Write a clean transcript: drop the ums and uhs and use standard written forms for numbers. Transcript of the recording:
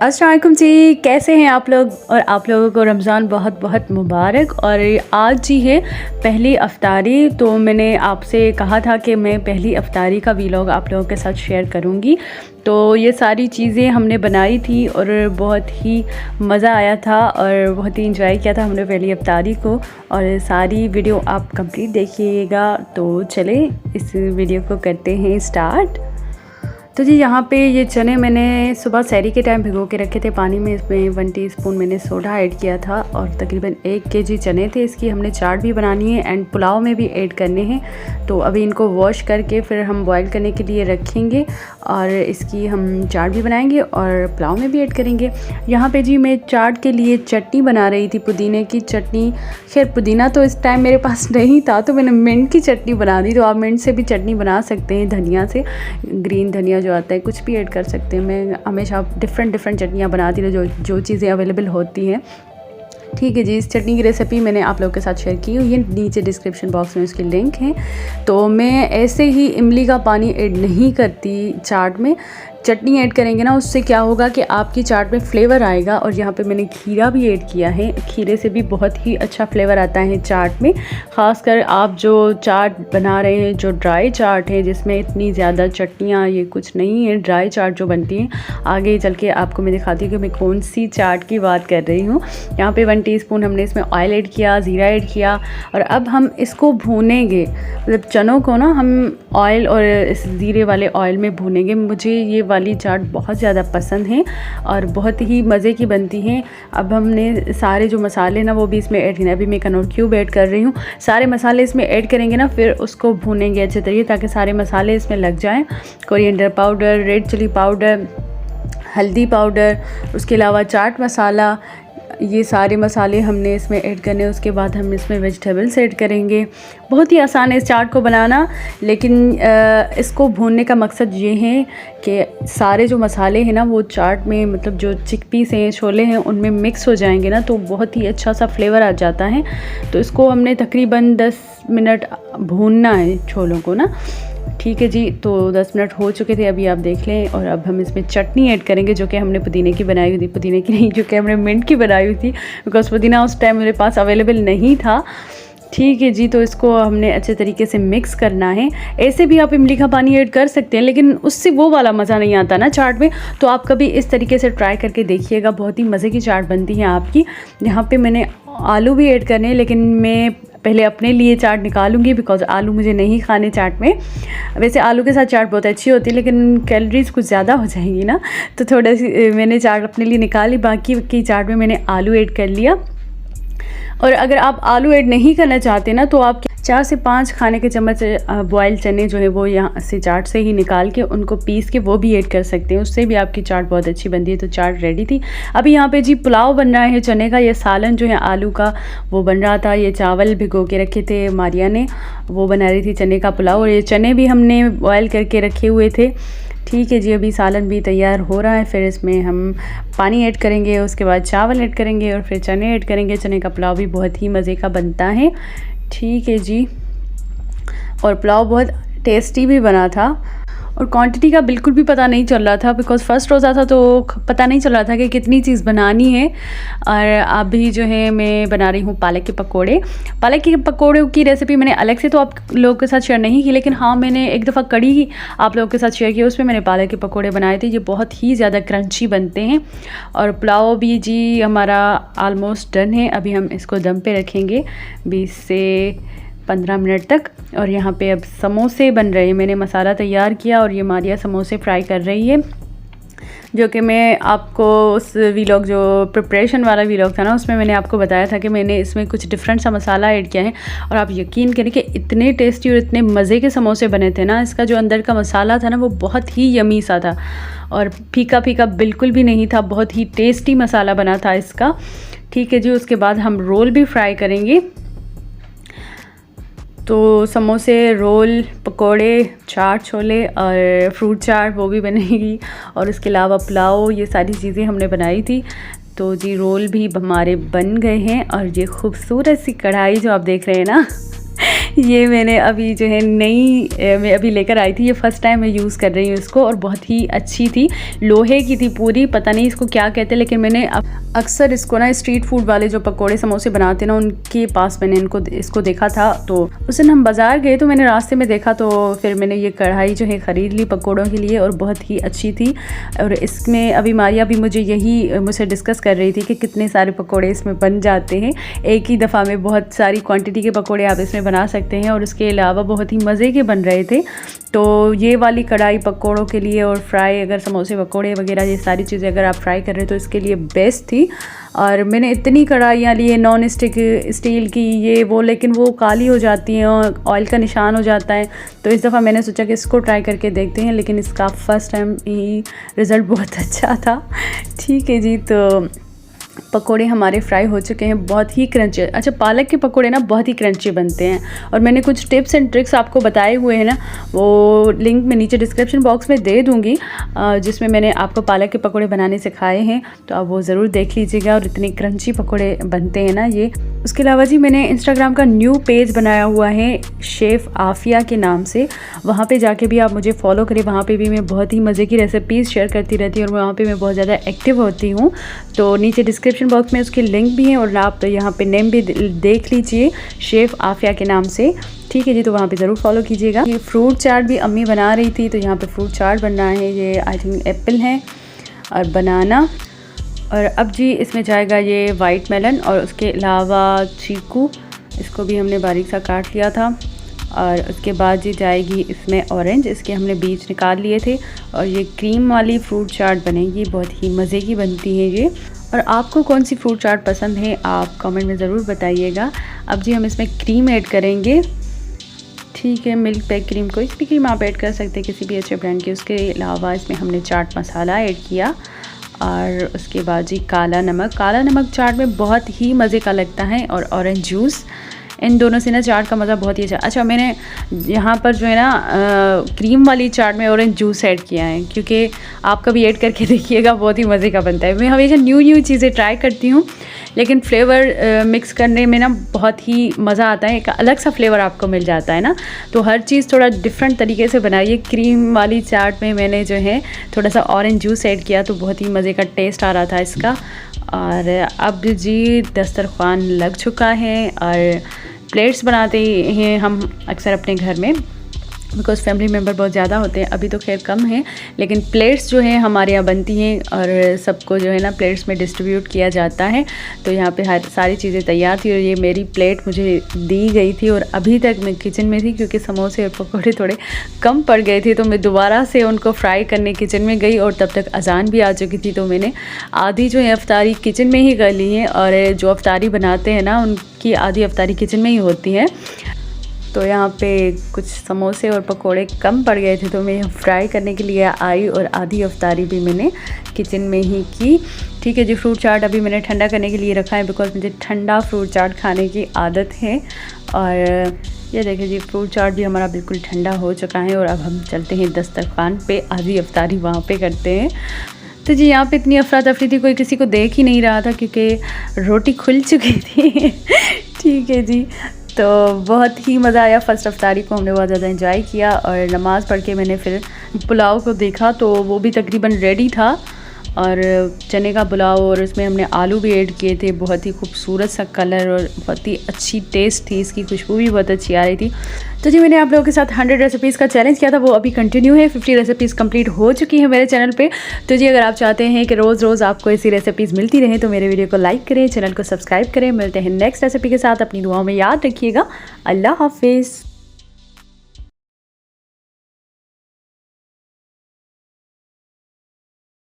अस्सलाम वालेकुम जी, कैसे हैं आप लोग। और आप लोगों को रमज़ान बहुत बहुत मुबारक। और आज जी है पहली अफ्तारी, तो मैंने आपसे कहा था कि मैं पहली अफ्तारी का वीलॉग आप लोगों के साथ शेयर करूंगी। तो ये सारी चीज़ें हमने बनाई थी और बहुत ही मज़ा आया था और बहुत ही इंजॉय किया था हमने पहली अफ्तारी को। और सारी वीडियो आप कंप्लीट देखिएगा। तो चलें इस वीडियो को करते हैं स्टार्ट। तो जी यहाँ पे ये चने मैंने सुबह सहरी के टाइम भिगो के रखे थे पानी में। इसमें 1 टीस्पून मैंने सोडा ऐड किया था और तकरीबन 1 केजी चने थे। इसकी हमने चाट भी बनानी है एंड पुलाव में भी ऐड करने हैं। तो अभी इनको वॉश करके फिर हम बॉईल करने के लिए रखेंगे और इसकी हम चाट भी बनाएंगे और पुलाव में भी ऐड करेंगे। यहाँ पे जी मैं चाट के लिए चटनी बना रही थी, पुदीने की चटनी। खैर पुदीना तो इस टाइम मेरे पास नहीं था तो मैंने मिंट की चटनी बना दी। तो आप मिंट से भी चटनी बना सकते हैं, धनिया से, ग्रीन धनिया जो आता है, कुछ भी ऐड कर सकते हैं। मैं हमेशा डिफरेंट चटनियाँ बनाती हूँ जो चीज़ें अवेलेबल होती हैं। ठीक है जी, इस चटनी की रेसिपी मैंने आप लोगों के साथ शेयर की हुई है, नीचे डिस्क्रिप्शन बॉक्स में उसकी लिंक है। तो मैं ऐसे ही इमली का पानी ऐड नहीं करती चाट में। चटनी ऐड करेंगे ना, उससे क्या होगा कि आपकी चाट में फ़्लेवर आएगा। और यहाँ पे मैंने खीरा भी ऐड किया है, खीरे से भी बहुत ही अच्छा फ्लेवर आता है चाट में। ख़ासकर आप जो चाट बना रहे हैं, जो ड्राई चाट है जिसमें इतनी ज़्यादा चटनियाँ ये कुछ नहीं है, ड्राई चाट जो बनती है, आगे चल के आपको मैं दिखाती हूँ कि मैं कौन सी चाट की बात कर रही हूँ। यहाँ पे 1 टीस्पून हमने इसमें ऑयल ऐड किया, ज़ीरा ऐड किया और अब हम इसको भूनेंगे। मतलब चनों को ना हम ऑयल और इस ज़ीरे वाले ऑयल में भूनेंगे। मुझे ये वाली चाट बहुत ज़्यादा पसंद है और बहुत ही मज़े की बनती हैं। अब हमने सारे जो मसाले ना वो भी इसमें ऐड करना। अभी मैं कनौर क्यूब ऐड कर रही हूँ। सारे मसाले इसमें ऐड करेंगे ना, फिर उसको भूनेंगे अच्छे तरीके ताकि सारे मसाले इसमें लग जाएं। Coriander powder, red chilli powder, हल्दी पाउडर, उसके अलावा चाट मसाला, ये सारे मसाले हमने इसमें ऐड करने। उसके बाद हम इसमें वेजिटेबल्स ऐड करेंगे। बहुत ही आसान है इस चाट को बनाना, लेकिन इसको भूनने का मकसद ये है कि सारे जो मसाले हैं ना वो चाट में, मतलब जो चिकपीस हैं, छोले हैं, उनमें मिक्स हो जाएंगे ना, तो बहुत ही अच्छा सा फ्लेवर आ जाता है। तो इसको हमने तकरीबन 10 मिनट भूनना है छोलों को ना। ठीक है जी, तो 10 मिनट हो चुके थे, अभी आप देख लें। और अब हम इसमें चटनी ऐड करेंगे जो कि हमने पुदीने की बनाई हुई थी, पुदीने की नहीं, जो कि हमने मिंट की बनाई हुई थी, बिकॉज़ पुदीना उस टाइम मेरे पास अवेलेबल नहीं था। ठीक है जी, तो इसको हमने अच्छे तरीके से मिक्स करना है। ऐसे भी आप इमली का पानी ऐड कर सकते हैं, लेकिन उससे वो वाला मज़ा नहीं आता ना चाट में। तो आप कभी इस तरीके से ट्राई करके देखिएगा, बहुत ही मज़े की चाट बनती है आपकी। यहाँ पे मैंने आलू भी ऐड करने हैं, लेकिन मैं पहले अपने लिए चाट निकालूंगी बिकॉज़ आलू मुझे नहीं खाने चाट में। वैसे आलू के साथ चाट बहुत अच्छी होती है, लेकिन कैलोरीज़ कुछ ज़्यादा हो जाएंगी ना, तो थोड़ा सी मैंने चाट अपने लिए निकाली। बाकी की चाट में मैंने आलू ऐड कर लिया। और अगर आप आलू ऐड नहीं करना चाहते ना, तो आप 4 से 5 खाने के चम्मच बॉयल चने जो है वो यहाँ से चाट से ही निकाल के उनको पीस के वो भी ऐड कर सकते हैं, उससे भी आपकी चाट बहुत अच्छी बनती है। तो चाट रेडी थी। अभी यहाँ पे जी पुलाव बन रहा है चने का। ये सालन जो है आलू का वो बन रहा था। ये चावल भिगो के रखे थे मारिया ने, वो बना रही थी चने का पुलाव। और ये चने भी हमने बॉयल करके रखे हुए थे। ठीक है जी, अभी सालन भी तैयार हो रहा है। फिर इसमें हम पानी ऐड करेंगे, उसके बाद चावल ऐड करेंगे और फिर चने ऐड करेंगे। चने का पुलाव भी बहुत ही मज़े का बनता है। ठीक है जी, और पुलाव बहुत टेस्टी भी बना था और क्वांटिटी का बिल्कुल भी पता नहीं चल रहा था, बिकॉज़ फर्स्ट रोज़ा था तो पता नहीं चल रहा था कि कितनी चीज़ बनानी है। और अभी जो है मैं बना रही हूँ पालक के पकोड़े। पालक के पकोड़ों की रेसिपी मैंने अलग से तो आप लोगों के साथ शेयर नहीं की, लेकिन हाँ मैंने एक दफ़ा कड़ी आप लोगों के साथ शेयर की, उसमें मैंने पालक के पकोड़े बनाए थे। ये बहुत ही ज़्यादा क्रंची बनते हैं। और पुलाव भी जी हमारा ऑलमोस्ट डन है। अभी हम इसको दम पे रखेंगे 20 से 15 मिनट तक। और यहाँ पे अब समोसे बन रहे हैं। मैंने मसाला तैयार किया और ये मारिया समोसे फ्राई कर रही है, जो कि मैं आपको उस वीलॉग, जो प्रिपरेशन वाला वीलॉग था ना, उसमें मैंने आपको बताया था कि मैंने इसमें कुछ डिफरेंट सा मसाला ऐड किया है। और आप यकीन करें कि इतने टेस्टी और इतने मज़े के समोसे बने थे ना। इसका जो अंदर का मसाला था ना वो बहुत ही यमी सा था और फीका फीका बिल्कुल भी नहीं था। बहुत ही टेस्टी मसाला बना था इसका। ठीक है जी, उसके बाद हम रोल भी फ्राई करेंगे। तो समोसे, रोल, पकोड़े, चाट छोले और फ्रूट चाट वो भी बनेगी। और उसके अलावा पुलाव, ये सारी चीज़ें हमने बनाई थी। तो जी रोल भी हमारे बन गए हैं। और ये खूबसूरत सी कढ़ाई जो आप देख रहे हैं ना, ये मैंने अभी जो है नई मैं अभी लेकर आई थी, ये फ़र्स्ट टाइम मैं यूज़ कर रही हूँ इसको, और बहुत ही अच्छी थी, लोहे की थी पूरी, पता नहीं इसको क्या कहते हैं, लेकिन मैंने अक्सर इसको ना स्ट्रीट फूड वाले जो पकोड़े समोसे बनाते हैं ना, उनके पास मैंने इसको देखा था। तो उस दिन हम बाज़ार गए तो मैंने रास्ते में देखा, तो फिर मैंने ये कढ़ाई जो है ख़रीद ली पकोड़ों के लिए, और बहुत ही अच्छी थी। और इसमें अभी मारिया भी मुझसे डिस्कस कर रही थी कि कितने सारे पकोड़े इसमें बन जाते हैं, एक ही दफ़ा में बहुत सारी क्वांटिटी के पकोड़े आप इसमें बना सकते हैं, और उसके अलावा बहुत ही मज़े के बन रहे थे। तो ये वाली कढ़ाई पकोड़ों के लिए, और फ्राई अगर समोसे पकोड़े वगैरह ये सारी चीज़ें अगर आप फ्राई कर रहे हो तो इसके लिए बेस्ट थी। और मैंने इतनी कढ़ाइयाँ ली है नॉन स्टिक स्टील की, ये वो, लेकिन वो काली हो जाती हैं और ऑयल का निशान हो जाता है। तो इस दफ़ा मैंने सोचा कि इसको ट्राई करके देखते हैं, लेकिन इसका फर्स्ट टाइम ही रिज़ल्ट बहुत अच्छा था। ठीक है जी, तो पकोड़े हमारे फ्राई हो चुके हैं, बहुत ही क्रंची। अच्छा, पालक के पकोड़े ना बहुत ही क्रंची बनते हैं, और मैंने कुछ टिप्स एंड ट्रिक्स आपको बताए हुए हैं ना, वो लिंक मैं नीचे डिस्क्रिप्शन बॉक्स में दे दूँगी, जिसमें मैंने आपको पालक के पकोड़े बनाने सिखाए हैं, तो आप वो ज़रूर देख लीजिएगा। और इतने क्रंची पकोड़े बनते हैं ना ये। उसके अलावा जी मैंने इंस्टाग्राम का न्यू पेज बनाया हुआ है शेफ़ आफिया के नाम से, वहाँ पे जाके भी आप मुझे फॉलो करें। वहाँ पे भी मैं बहुत ही मज़े की रेसिपीज़ शेयर करती रहती हूँ, और वहाँ पे मैं बहुत ज़्यादा एक्टिव होती हूँ। तो नीचे डिस्क्रिप्शन बॉक्स में उसकी लिंक भी है, और आप यहाँ पे नेम भी देख लीजिए, शेफ़ आफिया के नाम से। ठीक है जी, तो वहाँ पे ज़रूर फॉलो कीजिएगा। ये फ्रूट चाट भी अम्मी बना रही थी, तो यहाँ पे फ्रूट चाट बन रहा है। ये आई थिंक एप्पल है और बनाना, और अब जी इसमें जाएगा ये वाइट मेलन, और उसके अलावा चीकू, इसको भी हमने बारीक सा काट लिया था। और उसके बाद जी जाएगी इसमें ऑरेंज, इसके हमने बीज निकाल लिए थे। और ये क्रीम वाली फ्रूट चाट बनेगी, बहुत ही मज़े की बनती है ये। और आपको कौन सी फ्रूट चाट पसंद है आप कमेंट में ज़रूर बताइएगा। अब जी हम इसमें क्रीम ऐड करेंगे। ठीक है, मिल्क पैक क्रीम, कोई भी क्रीम आप ऐड कर सकते हैं किसी भी अच्छे ब्रांड की। उसके अलावा इसमें हमने चाट मसाला ऐड किया, और उसके बाद जी काला नमक चाट में बहुत ही मज़े का लगता है, और ऑरेंज जूस, इन दोनों से ना चाट का मज़ा बहुत ही अच्छा। अच्छा, मैंने यहाँ पर जो है ना क्रीम वाली चाट में ऑरेंज जूस ऐड किया है, क्योंकि आप कभी ऐड करके देखिएगा, बहुत ही मज़े का बनता है। मैं हमेशा न्यू चीज़ें ट्राई करती हूँ, लेकिन फ्लेवर मिक्स करने में ना बहुत ही मज़ा आता है, एक अलग सा फ्लेवर आपको मिल जाता है ना। तो हर चीज़ थोड़ा डिफरेंट तरीके से बनाइए। क्रीम वाली चाट में मैंने जो है थोड़ा सा ऑरेंज जूस ऐड किया, तो बहुत ही मज़े का टेस्ट आ रहा था इसका। और अब जी दस्तरखान लग चुका है, और प्लेट्स बनाते हैं हम अक्सर अपने घर में, बिकॉज़ फैमिली मेम्बर बहुत ज़्यादा होते हैं। अभी तो खैर कम है, लेकिन प्लेट्स जो हैं हमारे यहाँ बनती हैं, और सबको जो है ना प्लेट्स में डिस्ट्रीब्यूट किया जाता है। तो यहाँ पे सारी चीज़ें तैयार थी, और ये मेरी प्लेट मुझे दी गई थी। और अभी तक मैं किचन में थी, क्योंकि समोसे और पकौड़े थोड़े कम पड़ गए थे, तो मैं दोबारा से उनको फ्राई करने किचन में गई, और तब तक अजान भी आ चुकी थी। तो मैंने आधी जो है अफ्तारी किचन में ही कर ली है, और जो अफ्तारी बनाते हैं ना उनकी आधी अफ्तारी किचन में ही होती है। तो यहाँ पे कुछ समोसे और पकोड़े कम पड़ गए थे, तो मैं फ्राई करने के लिए आई, और आधी अफ्तारी भी मैंने किचन में ही की। ठीक है जी, फ्रूट चाट अभी मैंने ठंडा करने के लिए रखा है, बिकॉज़ मुझे ठंडा फ्रूट चाट खाने की आदत है। और ये देखिए जी, फ्रूट चाट भी हमारा बिल्कुल ठंडा हो चुका है, और अब हम चलते हैं दस्तरखान पे, आधी अफ्तारी वहाँ पे करते हैं। तो जी यहाँ पे इतनी अफरा तफरी थी, कोई किसी को देख ही नहीं रहा था, क्योंकि रोटी खुल चुकी थी। ठीक है जी, तो बहुत ही मज़ा आया। फ़र्स्ट अफ्तारी को हमने बहुत ज़्यादा एंजॉय किया, और नमाज़ पढ़ के मैंने फिर पुलाव को देखा, तो वो भी तकरीबन रेडी था, और चने का पुलाव, और उसमें हमने आलू भी ऐड किए थे। बहुत ही खूबसूरत सा कलर, और बहुत ही अच्छी टेस्ट थी, इसकी खुशबू भी बहुत अच्छी आ रही थी। तो जी मैंने आप लोगों के साथ 100 रेसिपीज़ का चैलेंज किया था, वो अभी कंटिन्यू है। 50 रेसिपीज़ कंप्लीट हो चुकी है मेरे चैनल पे। तो जी अगर आप चाहते हैं कि रोज़ रोज़ आपको ऐसी रेसिपीज़ मिलती रहें, तो मेरे वीडियो को लाइक करें, चैनल को सब्सक्राइब करें। मिलते हैं नेक्स्ट रेसिपी के साथ, अपनी दुआओं में याद रखिएगा। अल्लाह हाफिज़।